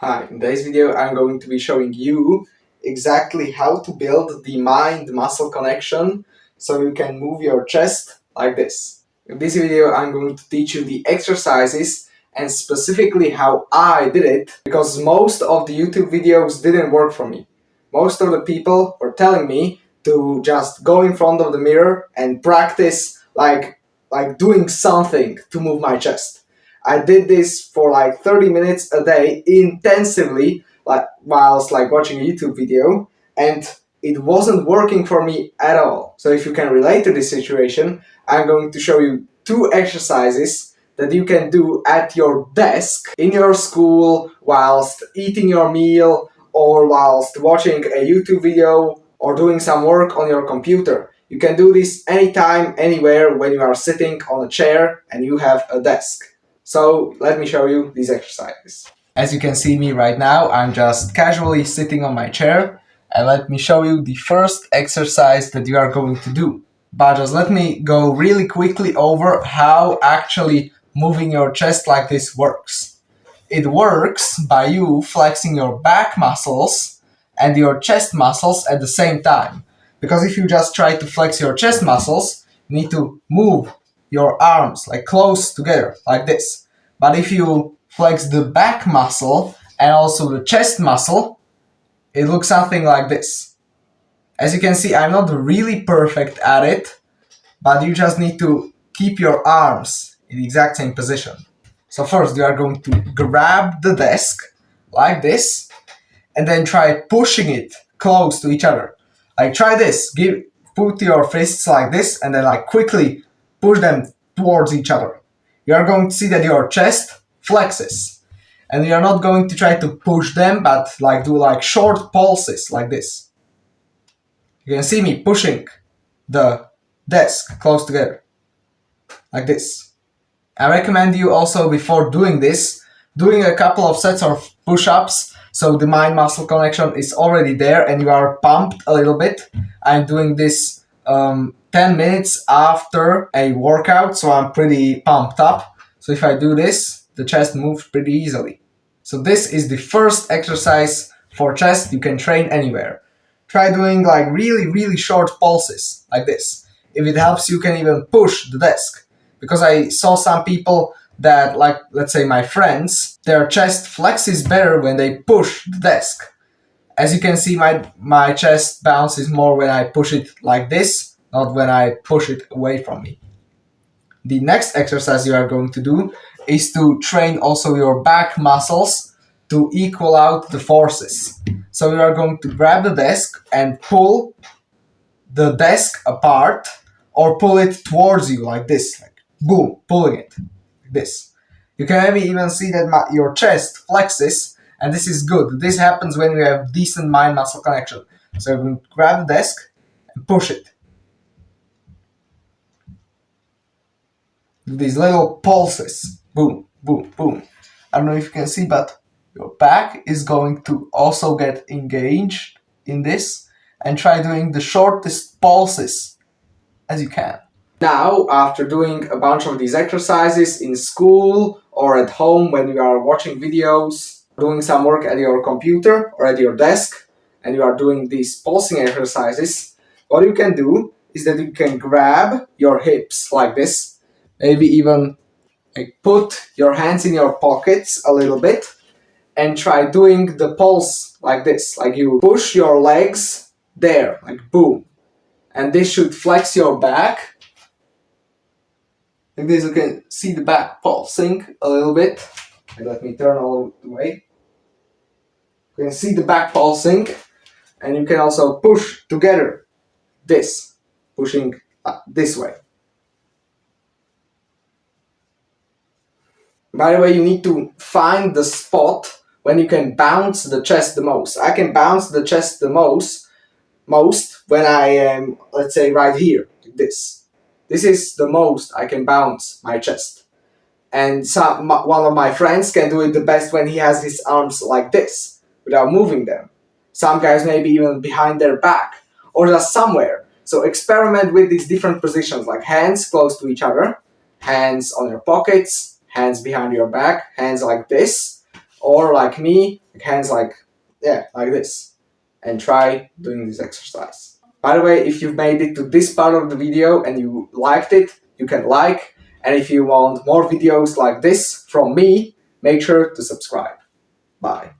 Hi, in today's video I'm going to be showing you exactly how to build the mind-muscle connection so you can move your chest like this. In this video I'm going to teach you the exercises and specifically how I did it, because most of the YouTube videos didn't work for me. Most of the people were telling me to just go in front of the mirror and practice like doing something to move my chest. I did this for like 30 minutes a day intensively, whilst watching a YouTube video, and it wasn't working for me at all. So if you can relate to this situation, I'm going to show you two exercises that you can do at your desk, in your school, whilst eating your meal, or whilst watching a YouTube video, or doing some work on your computer. You can do this anytime, anywhere, when you are sitting on a chair and you have a desk. So let me show you these exercises. As you can see me right now, I'm just casually sitting on my chair, and let me show you the first exercise that you are going to do. But just let me go really quickly over how actually moving your chest like this works. It works by you flexing your back muscles and your chest muscles at the same time. Because if you just try to flex your chest muscles, you need to move your arms close together like this. But if you flex the back muscle and also the chest muscle, it looks something like this. As you can see, I'm not really perfect at it, but you just need to keep your arms in the exact same position. So first you are going to grab the desk like this and then try pushing it close to each other. Try this, put your fists like this and then quickly push them towards each other. You are going to see that your chest flexes. And you are not going to try to push them, but do short pulses like this. You can see me pushing the desk close together like this. I recommend you also, before doing this, doing a couple of sets of push-ups so the mind-muscle connection is already there and you are pumped a little bit. I'm doing this 10 minutes after a workout, so I'm pretty pumped up. So if I do this, the chest moves pretty easily. So this is the first exercise for chest you can train anywhere. Try doing really short pulses like this. If it helps, you can even push the desk. Because I saw some people that, let's say my friends, their chest flexes better when they push the desk. As you can see, my chest bounces more when I push it like this, not when I push it away from me. The next exercise you are going to do is to train also your back muscles to equal out the forces. So you are going to grab the desk and pull the desk apart, or pull it towards you like this, boom, pulling it like this. You can maybe even see that your chest flexes, and this is good. This happens when you have decent mind-muscle connection. So you're going to grab the desk and push it. Do these little pulses, boom, boom, boom. I don't know if you can see, but your back is going to also get engaged in this, and try doing the shortest pulses as you can. Now, after doing a bunch of these exercises in school or at home when you are watching videos, doing some work at your computer or at your desk, and you are doing these pulsing exercises, what you can do is that you can grab your hips like this, maybe even put your hands in your pockets a little bit, and try doing the pulse like this. You push your legs there, boom. And this should flex your back. Like this, you can see the back pulsing a little bit. Let me turn all the way. You can see the back pulsing, and you can also push together this, pushing this way. By the way, you need to find the spot when you can bounce the chest the most. I can bounce the chest the most when I am, let's say, right here, like this. This is the most I can bounce my chest. And one of my friends can do it the best when he has his arms like this, without moving them. Some guys maybe even behind their back, or just somewhere. So experiment with these different positions, like hands close to each other, hands on your pockets, hands behind your back, hands like this, or like me, hands like, yeah, like this, and try doing this exercise. By the way, if you've made it to this part of the video and you liked it, you can like, and if you want more videos like this from me, make sure to subscribe. Bye.